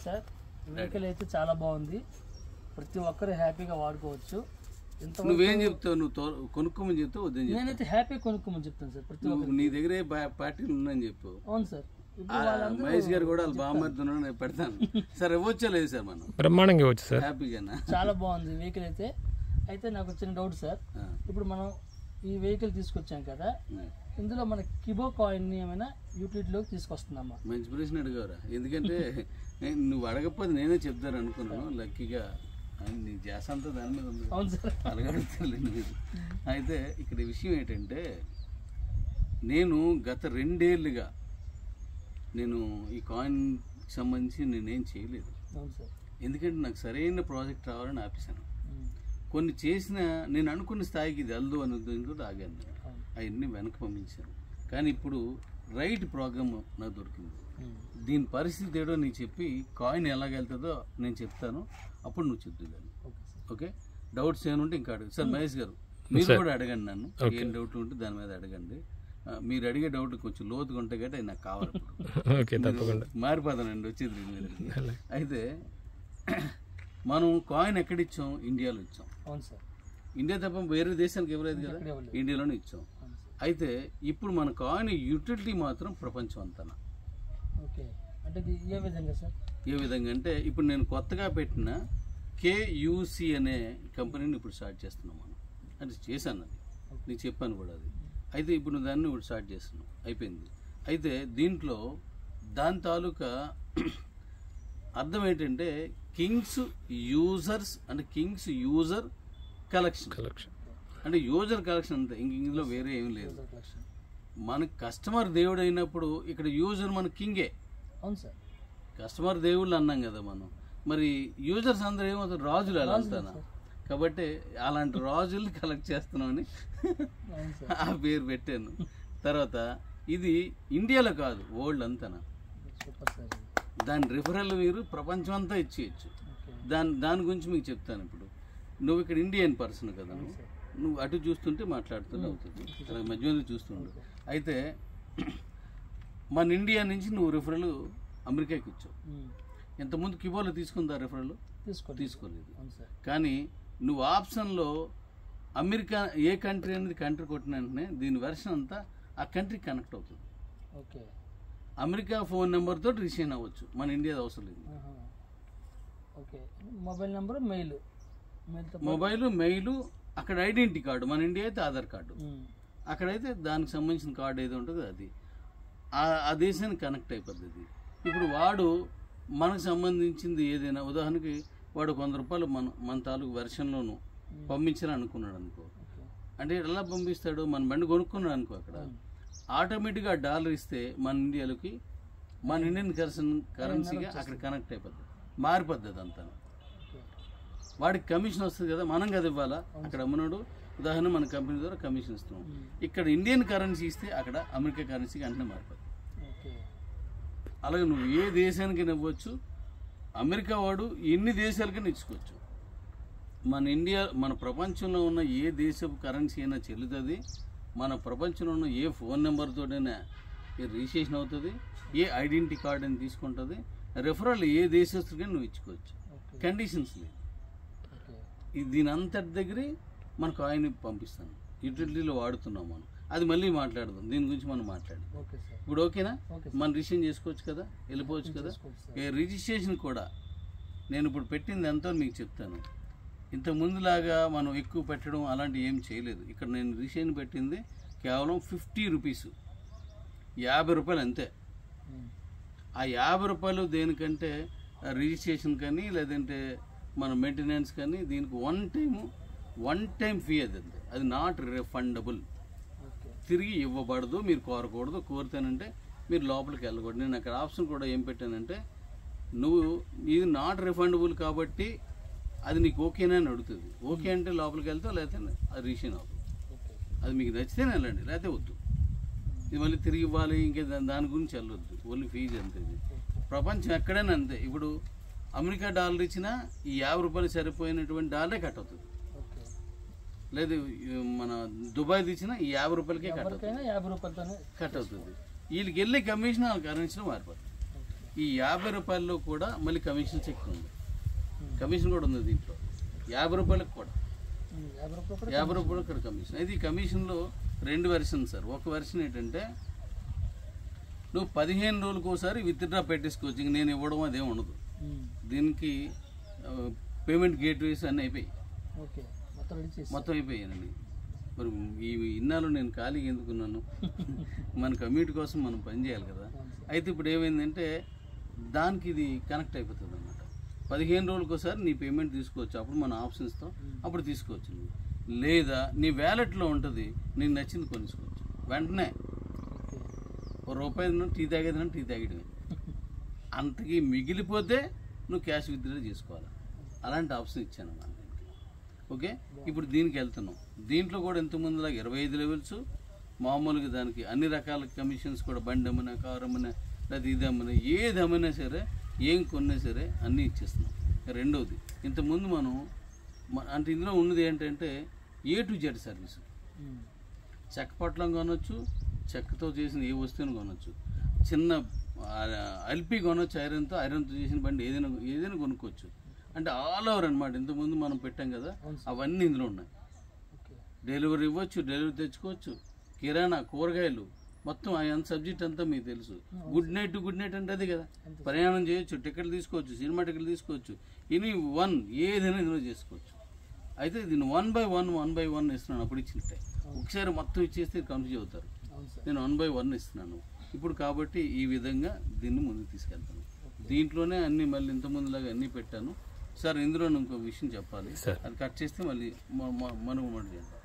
Sir vehicle అయితే చాలా బాగుంది, ప్రతి ఒక్కరు హ్యాపీగా వాడుకోవచ్చు. నువ్వేం చెప్తావు? నువ్వు కొనుక్కోమని చెప్తావు వద్దని చెప్తావు? నేనైతే హ్యాపీ కొనుక్కోమని చెప్తాను సార్. ప్రతి ఒక్కరు నీ దగ్గరే పార్టీలు ఉన్నాయని చెప్పు. అవును సార్. మహేష్ గారు కూడా వాళ్ళు బాగుమడుతున్నాడు, నేను పెడతాను సార్. ఇవ్వచ్చా లేదు సార్? మనం బ్రహ్మాండంగా ఇవ్వచ్చు సార్, హ్యాపీగా. చాలా బాగుంది వెహికల్ అయితే. అయితే నాకు వచ్చిన డౌట్ సార్, ఇప్పుడు మనం ఈ వెహికల్ తీసుకొచ్చాం కదా, ఇందులో మన కిబో కాయిన్ ఏమైనా యూటిలిటీలోకి తీసుకొస్తున్నామా? మంచి ప్రశ్న అడిగారా, ఎందుకంటే నువ్వు అడగకపోతే నేనే చెప్తాను అనుకున్నాను. లక్కీగా నీ జాస అంతా దాని మీద ఉంది. అవును సార్, అడగడుగుతుంది మీరు. అయితే ఇక్కడ విషయం ఏంటంటే, నేను గత 2 ఏళ్ళుగా నేను ఈ కాయిన్ సంబంధించి నేనేం చేయలేదు. అవును సార్. ఎందుకంటే నాకు సరైన ప్రాజెక్ట్ రావాలని ఆపేశాను. కొన్ని చేసిన నేను అనుకున్న స్థాయికి ఇది వెళ్దు అనే ఉద్దేశంతో ఆగాను. అవన్నీ వెనక్కి పంపించాను. కానీ ఇప్పుడు రైట్ ప్రోగ్రామ్ నాకు దొరికింది. దీని పరిస్థితి ఏడో నీకు చెప్పి కాయిన్ ఎలాగెళ్తుందో నేను చెప్తాను, అప్పుడు నువ్వు చెప్తాను. ఓకే? డౌట్స్ ఏమంటే ఇంకా అడగ సార్. మహేష్ గారు మీరు కూడా అడగండి, నన్ను ఏం డౌట్ ఉంటే దాని మీద అడగండి. మీరు అడిగే డౌట్ కొంచెం లోతుగా ఉంటాయి కాబట్టి నాకు కావాలి. మారిపోతానండి వచ్చేది మీరు. అయితే మనం కాయిన్ ఎక్కడిచ్చాం? ఇండియాలో ఇచ్చాం. అవును సార్. ఇండియా తప్ప వేరే దేశానికి ఇవ్వలేదు కదా, ఇండియాలోనే ఇచ్చాం. అయితే ఇప్పుడు మన కాయిన్ యూటిలిటీ మాత్రం ప్రపంచం అంతా. ఓకే, అంటే ఏ విధంగా సార్? ఏ విధంగా అంటే, ఇప్పుడు నేను కొత్తగా పెట్టిన KUC అనే కంపెనీని ఇప్పుడు స్టార్ట్ చేస్తున్నాం మనం. అంటే చేశాను, అది నీకు చెప్పాను కూడా అది. అయితే ఇప్పుడు దాన్ని ఇప్పుడు స్టార్ట్ చేస్తున్నాం, అయిపోయింది. అయితే దీంట్లో దాని తాలూకా అర్థం ఏంటంటే కింగ్స్ యూజర్స్ అంటే కింగ్స్ యూజర్ కలెక్షన్ అంటే యూజర్ కలెక్షన్ అంతే, ఇందులో వేరే ఏం లేదు. మనకి కస్టమర్ దేవుడు అయినప్పుడు ఇక్కడ యూజర్ మన కింగే. అవును సార్. కస్టమర్ దేవుళ్ళు అన్నాం కదా మనం, మరి యూజర్స్ అందరూ ఏమవుతారు? రాజులు అలా అంటానా. కాబట్టి అలాంటి రాజుల్ని కలెక్ట్ చేస్తున్నామని ఆ పేరు పెట్టాను. తర్వాత ఇది ఇండియాలో కాదు, వరల్డ్ అంతానా. దాని రిఫరల్ మీరు ప్రపంచం అంతా ఇచ్చేయచ్చు. దాని గురించి మీకు చెప్తాను. ఇప్పుడు నువ్వు ఇక్కడ ఇండియన్ పర్సన్ కదా, నువ్వు అటు చూస్తుంటే మాట్లాడుతూనే అవుతుంది, అలా మధ్యలో చూస్తుండు. అయితే మన ఇండియా నుంచి నువ్వు రిఫరల్ అమెరికాకి ఇచ్చావు. ఇంతకుముందు కిబోలో తీసుకుందా రిఫరల్? తీసుకోలేదు. కానీ నువ్వు ఆప్షన్లో అమెరికా ఏ కంట్రీ అనేది కంట్రీ కొట్టిన వెంటనే దీని వెర్షన్ అంతా ఆ కంట్రీకి కనెక్ట్ అవుతుంది. ఓకే, అమెరికా ఫోన్ నెంబర్ తోటి రిసీవ్ అవ్వచ్చు, మన ఇండియాది అవసరం లేదు. Okay, mobile number, mobile, mail, అక్కడ ఐడెంటిటీ కార్డు. మన ఇండియా అయితే ఆధార్ కార్డు, అక్కడైతే దానికి సంబంధించిన కార్డు ఏదో ఉంటుందో అది ఆ దేశానికి కనెక్ట్ అయిపోతుంది. ఇప్పుడు వాడు మనకు సంబంధించింది ఏదైనా, ఉదాహరణకి వాడు ₹100 మన తాలూకు వెర్షన్లోను పంపించాలని అనుకున్నాడు అనుకో, అంటే ఎలా పంపిస్తాడు? మన బండి కొనుక్కున్నాడు అనుకో, అక్కడ ఆటోమేటిక్గా $1 ఇస్తే మన ఇండియాలోకి మన ఇండియన్ కరెన్సీగా అక్కడ కనెక్ట్ అయిపోద్ది, మారిపోద్ది అదంతా. వాడికి కమిషన్ వస్తుంది కదా, మనం కదా ఇవ్వాలా. అక్కడ అమ్మనాడు ఉదాహరణ మన కంపెనీ ద్వారా కమిషన్ ఇస్తున్నాం. ఇక్కడ ఇండియన్ కరెన్సీ ఇస్తే అక్కడ అమెరికా కరెన్సీకి వెంటనే మారిపోద్ది. అలాగే నువ్వు ఏ దేశానికి ఇవ్వచ్చు, అమెరికా వాడు ఎన్ని దేశాలకైనా ఇచ్చుకోవచ్చు. మన ఇండియా, మన ప్రపంచంలో ఉన్న ఏ దేశపు కరెన్సీ అయినా చెల్లుతుంది. మన ప్రపంచంలో ఉన్న ఏ ఫోన్ నెంబర్తోనైనా రిజిస్ట్రేషన్ అవుతుంది, ఏ ఐడెంటిటీ కార్డు అని తీసుకుంటుంది. రెఫరల్ ఏ దేశస్తుడికైనా నువ్వు ఇచ్చుకోవచ్చు, కండిషన్స్ లేదు. దీని అంతటి దగ్గరే మన కాయిన్ పంపిస్తాను, యూటిలిటీలో వాడుతున్నాం మనం. అది మళ్ళీ మాట్లాడదాం, దీని గురించి మనం మాట్లాడదాం. ఇప్పుడు ఓకేనా? మనం రిజిస్ట్రేషన్ చేసుకోవచ్చు కదా, వెళ్ళిపోవచ్చు కదా. రిజిస్ట్రేషన్ కూడా నేను ఇప్పుడు పెట్టింది ఎంతో మీకు చెప్తాను. ఇంత ముందులాగా మనం ఎక్కువ పెట్టడం అలాంటివి ఏం చేయలేదు. ఇక్కడ నేను రిజిస్ట్రేషన్ పెట్టింది కేవలం ₹50, ₹50 అంతే. ఆ ₹50 దేనికంటే రిజిస్ట్రేషన్ కానీ లేదంటే మన మెయింటెనెన్స్ కానీ దీనికి వన్ టైం ఫీ అది నాట్ రిఫండబుల్, తిరిగి ఇవ్వబడదు. మీరు కోరకూడదు, కోరితేనంటే మీరు లోపలికి వెళ్ళకూడదు. నేను అక్కడ ఆప్షన్ కూడా ఏం పెట్టానంటే, నువ్వు ఇది నాట్ రిఫండబుల్ కాబట్టి అది నీకు ఓకేనా అని అడుగుతుంది. ఓకే అంటే లోపలికి వెళ్తావు, లేకపోతే అది రిజిస్ట్రేషన్ అవుతుంది. అది మీకు నచ్చితేనే వెళ్ళండి, లేకపోతే వద్దు. ఇది మళ్ళీ తిరిగి ఇవ్వాలి, ఇంకే దాని గురించి వెళ్ళొద్దు. ఓన్లీ ఫీజు అంతే. ప్రపంచం ఎక్కడైనా అంతే. ఇప్పుడు అమెరికా $1 ఇచ్చినా ఈ ₹50 సరిపోయినటువంటి డాలరే కట్ అవుతుంది. లేదు మన దుబాయ్ ఇచ్చినా ఈ ₹50కే కట్ అవుతుంది. వీళ్ళకి వెళ్ళే కమిషన్ వాళ్ళ కరెన్సీలో మారిపోతుంది. ఈ 50 రూపాయల్లో కూడా మళ్ళీ కమిషన్ చెక్ ఉంది, కమిషన్ కూడా ఉంది దీంట్లో 50 రూపాయలకు కూడా 50 రూపాయలు ఇక్కడ కమిషన్. అయితే ఈ కమిషన్లో 2 వెర్షన్ సార్. ఒక వెర్షన్ ఏంటంటే నువ్వు 15 రోజులకు ఒకసారి విత్డ్రా పెట్టేసుకోవచ్చు, ఇంక నేను ఇవ్వడం అదేం ఉండదు. దీనికి పేమెంట్ గేట్వేస్ అన్నీ అయిపోయాయి, మొత్తం అయిపోయానండి. మరి ఈ ఇన్నాళ్ళు నేను ఖాళీగా ఎందుకున్నాను, మన కమ్యూనిటీ కోసం మనం పనిచేయాలి కదా. అయితే ఇప్పుడు ఏమైందంటే దానికి ఇది కనెక్ట్ అయిపోతుంది అన్నమాట. 15 రోజులకు ఒకసారి నీ పేమెంట్ తీసుకోవచ్చు, అప్పుడు మన ఆప్షన్స్తో అప్పుడు తీసుకోవచ్చు. లేదా నీ వ్యాలెట్లో ఉంటుంది, నీకు నచ్చింది కొనుక్కోవచ్చు వెంటనే. ₹1 టీ తాగేదన్నా టీ తాగేయడమే, అంతకి మిగిలిపోతే నువ్వు క్యాష్ విత్డ్రా చేసుకోవాలి. అలాంటి ఆప్షన్ ఇచ్చాను అన్నమాట. ఓకే, ఇప్పుడు దీనికి వెళ్తున్నాం. దీంట్లో కూడా ఇంతకుముందులాగా 25 లెవెల్స్ మామూలుగా దానికి అన్ని రకాల కమిషన్స్ కూడా, బండి అమ్మినా, కారు అమ్మినా, లేదా ఇది అమ్మినా, ఏది అమ్మినా సరే, ఏం కొన్నా సరే అన్నీ ఇచ్చేస్తున్నాం. రెండవది, ఇంతకుముందు మనం అంటే ఇందులో ఉన్నది ఏంటంటే A to Z సర్వీస్. చెక్క పట్లం కొనవచ్చు, చెక్కతో చేసిన ఏ వస్తువుని కొనవచ్చు, చిన్న ఎల్పి కొనవచ్చు, ఐరన్తో చేసిన బండి ఏదైనా కొనుక్కోవచ్చు. అంటే ఆల్ ఓవర్ అనమాట. ఇంతకుముందు మనం పెట్టాం కదా, అవన్నీ ఇందులో ఉన్నాయి. డెలివరీ ఇవ్వచ్చు, డెలివరీ తెచ్చుకోవచ్చు, కిరాణా, కూరగాయలు, మొత్తం ఆయన సబ్జెక్ట్ అంతా మీకు తెలుసు. గుడ్ నైట్ అంటే అదే కదా. ప్రయాణం చేయొచ్చు, టికెట్లు తీసుకోవచ్చు, సినిమా టికెట్లు తీసుకోవచ్చు, ఇని ఏదైనా ఇందులో చేసుకోవచ్చు. అయితే దీన్ని 1 by 1 ఇస్తున్నాను. అప్పుడు ఇచ్చినట్టే ఒకసారి మొత్తం ఇచ్చేస్తే కన్ఫ్యూజ్ అవుతారు. నేను 1 by 1 ఇస్తున్నాను ఇప్పుడు. కాబట్టి ఈ విధంగా దీన్ని ముందుకు తీసుకెళ్తాను. దీంట్లోనే అన్ని మళ్ళీ ఇంతకుముందులాగా అన్నీ పెట్టాను సార్. ఇందులో ఇంకో విషయం చెప్పాలి, అది కట్ చేస్తే మళ్ళీ మనం చేద్దాం.